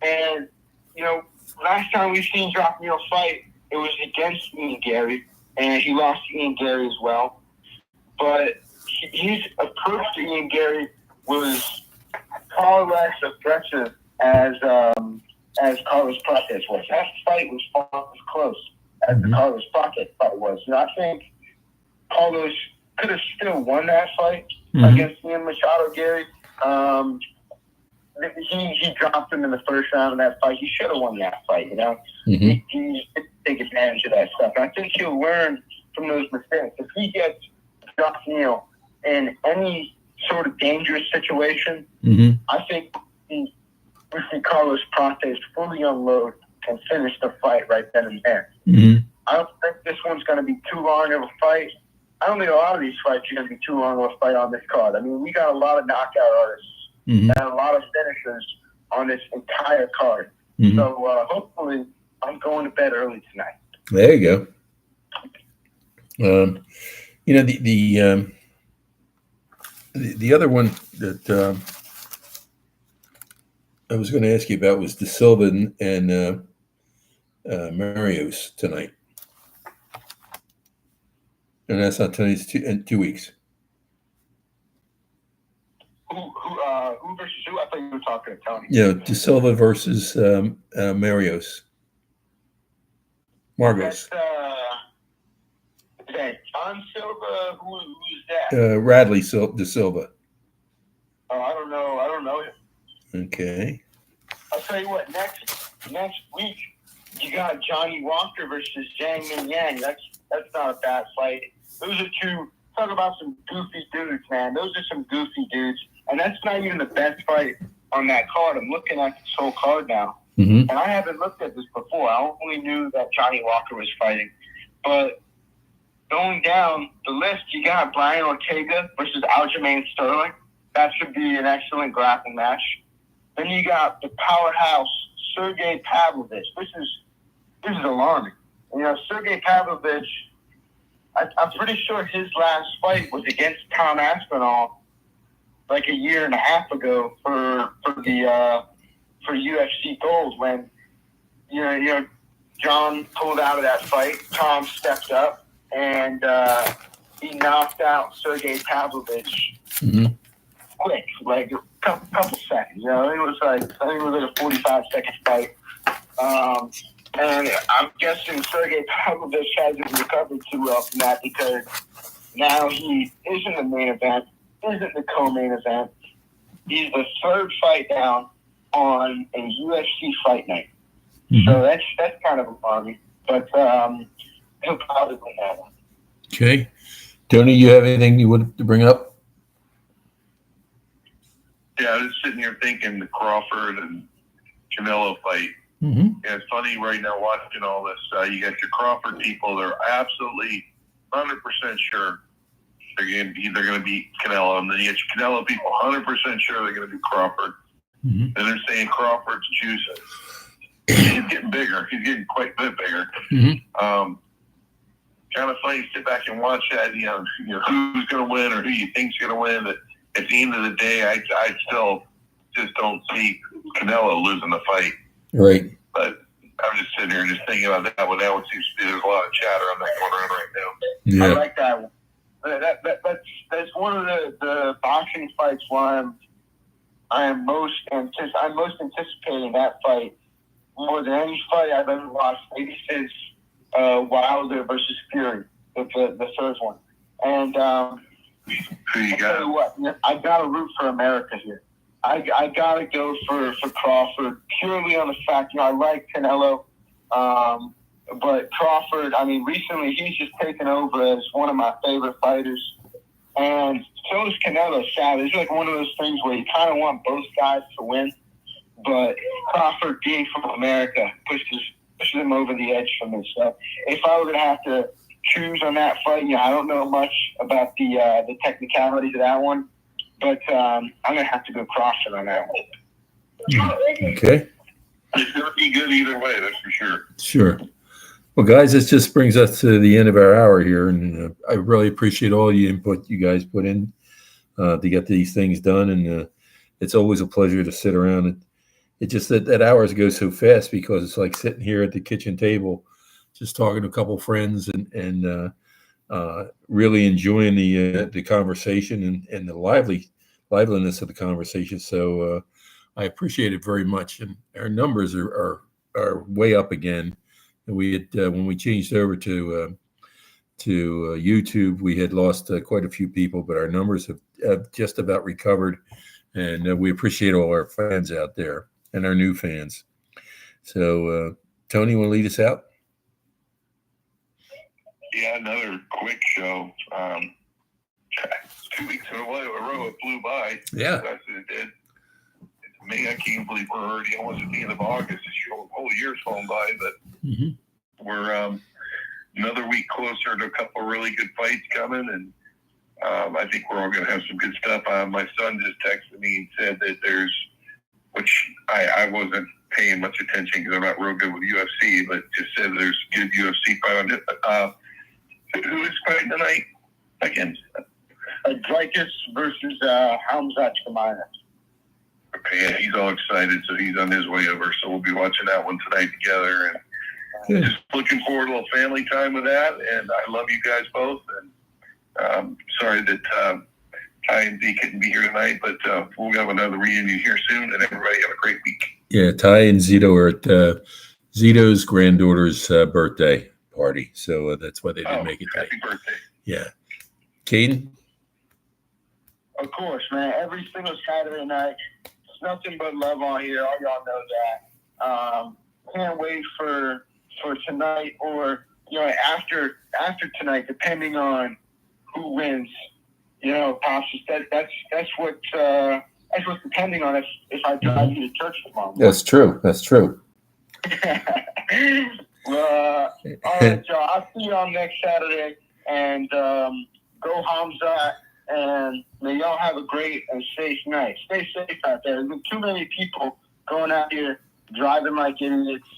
And, you know, last time we've seen Geoff Neal fight, it was against Ian Gary, and he lost to Ian Gary as well. But his approach to Ian Gary was far less aggressive as Carlos Prates was. That fight was far as close as the Carlos Prates fight was. And I think Carlos could have still won that fight against Ian Machado Gary. He dropped him in the first round of that fight. He should have won that fight, you know. He didn't take advantage of that stuff. And I think he'll learn from those mistakes. If he gets Geoff Neal in any sort of dangerous situation, I think we see Carlos Prates fully unload and finish the fight right then and there. I don't think this one's going to be too long of a fight. I don't think a lot of these fights are going to be too long of a fight on this card. I mean, we got a lot of knockout artists and a lot of finishers on this entire card. So hopefully I'm going to bed early tonight. There you go. You know, the other one that I was going to ask you about was De Silva and Marios tonight. And that's not tonight, it's in 2 weeks. Who versus who? I thought you were talking to Tony. Yeah, De Silva versus Marios. Margos. Is that John Silva? Who's that? Radley De Silva. Oh, I don't know him. Okay. I'll tell you what, next week you got Johnny Walker versus Zhang Min Yang. That's not a bad fight. Those are two. Talk about some goofy dudes, man. Those are some goofy dudes, and that's not even the best fight on that card. I'm looking at this whole card now, and I haven't looked at this before. I only knew that Johnny Walker was fighting, but going down the list, you got Brian Ortega versus Aljamain Sterling. That should be an excellent grappling match. Then you got the powerhouse Sergey Pavlovich. This is alarming. You know, Sergey Pavlovich, I'm pretty sure his last fight was against Tom Aspinall like a year and a half ago for UFC Gold when you know John pulled out of that fight. Tom stepped up and he knocked out Sergey Pavlovich quick, like a couple seconds. You know, it was like I think it was like a 45-second fight. And I'm guessing Sergey Pavlovich hasn't recovered too well from that because now he isn't the main event, isn't the co-main event. He's the third fight down on a UFC fight night. So that's kind of alarming. But he'll probably win that one. Okay. Tony, you have anything you wanted to bring up? Yeah, I was sitting here thinking the Crawford and Canelo fight. Yeah, it's funny right now watching all this. You got your Crawford people; they're absolutely 100% sure they're either going to beat Canelo, and then you get your Canelo people 100% sure they're going to beat Crawford. And they're saying Crawford's juicing. He's getting bigger. He's getting quite a bit bigger. Kind of funny to sit back and watch that. You know who's going to win or who you think's going to win. But at the end of the day, I still just don't see Canelo losing the fight. Right. But I'm just sitting here and just thinking about that one. That one seems to be there's a lot of chatter on that corner right now. Yeah. I like that one. That's one of the boxing fights where I'm most anticipating that fight more than any fight I've ever watched. Maybe since Wilder versus Fury, the third one. And Who you got? I'll tell you what, I got to root for America here. I got to go for Crawford purely on the fact, I like Canelo. But Crawford, I mean, recently he's just taken over as one of my favorite fighters. And so is Canelo. Sad. It's like one of those things where you kind of want both guys to win. But Crawford being from America pushes him over the edge for me. So if I were going to have to choose on that fight, I don't know much about the technicalities of that one. But I'm going to have to go Crawford on that one. Okay. It's going to be good either way, that's for sure. Sure. Well, guys, this just brings us to the end of our hour here, and I really appreciate all the input you guys put in to get these things done, and it's always a pleasure to sit around. It just that hours go so fast because it's like sitting here at the kitchen table, just talking to a couple friends and really enjoying the conversation and the liveliness of the conversation. So I appreciate it very much, and our numbers are way up again. And we had when we changed over to YouTube, we had lost quite a few people, but our numbers have just about recovered, and we appreciate all our fans out there and our new fans. So, Tony, you want to lead us out? Yeah, another quick show. 2 weeks in a row, it flew by. Yeah. That's what it did. To me, I can't believe we're already almost at the end of August. This whole year's flown by, but we're another week closer to a couple of really good fights coming, and I think we're all going to have some good stuff. My son just texted me and said that which I wasn't paying much attention because I'm not real good with UFC, but just said there's good UFC fight on it. Who is fighting tonight again? Dreykus versus Hamzat Chimaev. Okay, yeah, he's all excited, so he's on his way over. So we'll be watching that one tonight together, and just looking forward to a little family time with that. And I love you guys both. And sorry that Ty and Z couldn't be here tonight, but we'll have another reunion here soon. And everybody have a great week. Yeah, Ty and Zito are at Zito's granddaughter's birthday party, so that's why they didn't make it today. Happy birthday! Yeah, Caden. Of course, man. Every single Saturday night, it's nothing but love on here. All y'all know that. Can't wait for tonight, or after tonight, depending on who wins. Pops, that's what's depending on if I drive you to church tomorrow. That's true. That's true. All right, y'all. I'll see y'all next Saturday, and go Hamza. And may y'all have a great and safe night. Stay safe out there. There's too many people going out here driving like idiots,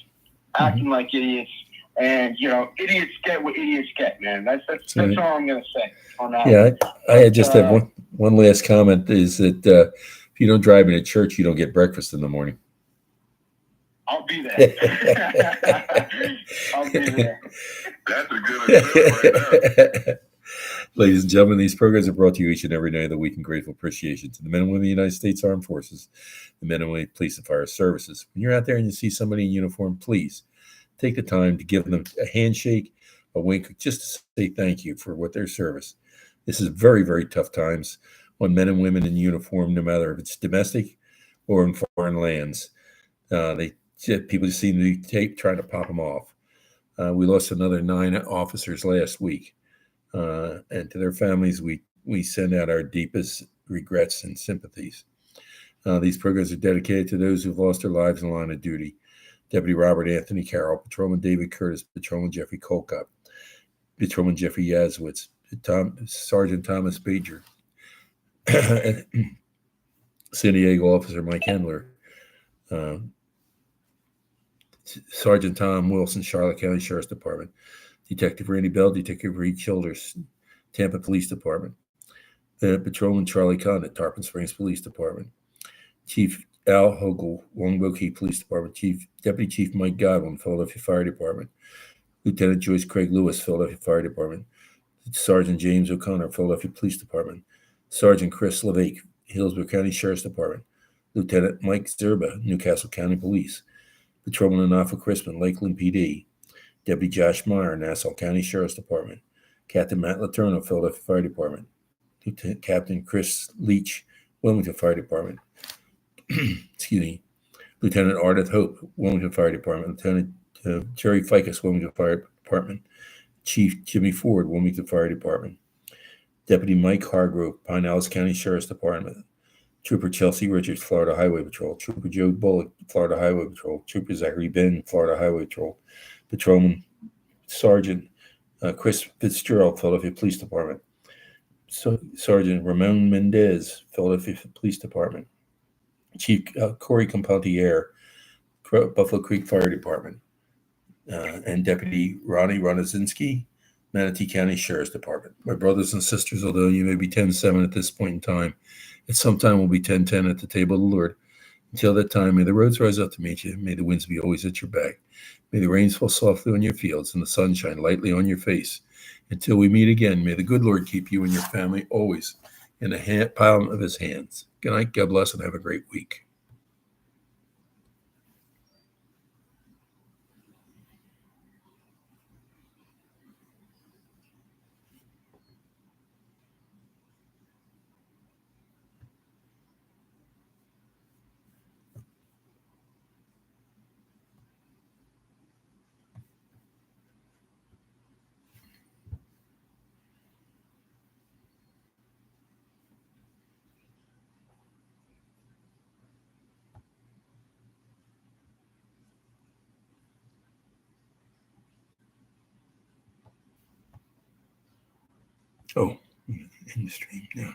acting like idiots, And, idiots get what idiots get, man. That's right. all I'm going to say on that. Yeah, I just have one last comment is that if you don't drive me to church, you don't get breakfast in the morning. I'll be there. I'll be there. That's a good incentive right there. Ladies and gentlemen, these programs are brought to you each and every day of the week in grateful appreciation to the men and women of the United States Armed Forces, the men and women of police and fire services. When you're out there and you see somebody in uniform, please take the time to give them a handshake, a wink, just to say thank you for what their service. This is very, very tough times on men and women in uniform, no matter if it's domestic or in foreign lands. People just seem to be trying to pop them off. We lost another 9 officers last week. And to their families, we send out our deepest regrets and sympathies. These programs are dedicated to those who've lost their lives in the line of duty. Deputy Robert Anthony Carroll, Patrolman David Curtis, Patrolman Jeffrey Colcott, Patrolman Jeffrey Yazwitz, Sergeant Thomas Bajer, San Diego Officer Mike Hendler, Sergeant Tom Wilson, Charlotte County Sheriff's Department, Detective Randy Bell, Detective Reed Childers, Tampa Police Department, Patrolman Charlie Condit, Tarpon Springs Police Department, Chief Al Hogle, Longboat Key Police Department, Deputy Chief Mike Godwin, Philadelphia Fire Department, Lieutenant Joyce Craig Lewis, Philadelphia Fire Department, Sergeant James O'Connor, Philadelphia Police Department, Sergeant Chris Levake, Hillsborough County Sheriff's Department, Lieutenant Mike Zerba, Newcastle County Police, Patrolman Anafa Crispin, Lakeland PD, Deputy Josh Meyer, Nassau County Sheriff's Department, Captain Matt Letourneau, Philadelphia Fire Department, Lieutenant Captain Chris Leach, Wilmington Fire Department, Lieutenant Ardith Hope, Wilmington Fire Department, Lieutenant Jerry Ficus, Wilmington Fire Department, Chief Jimmy Ford, Wilmington Fire Department, Deputy Mike Hargrove, Pinellas County Sheriff's Department, Trooper Chelsea Richards, Florida Highway Patrol, Trooper Joe Bullock, Florida Highway Patrol, Trooper Zachary Ben, Florida Highway Patrol, Patrolman Sergeant Chris Fitzgerald, Philadelphia Police Department, Sergeant Ramon Mendez, Philadelphia Police Department, Chief Corey Compeltier, Buffalo Creek Fire Department, and Deputy Ronnie Ronazinski, Manatee County Sheriff's Department. My brothers and sisters, although you may be 10-7 at this point in time, at some time we'll be 10-10 at the table of the Lord. Until that time, may the roads rise up to meet you. May the winds be always at your back. May the rains fall softly on your fields and the sun shine lightly on your face. Until we meet again, may the good Lord keep you and your family always in the palm of his hands. Good night, God bless, and have a great week. Oh, in the stream. No.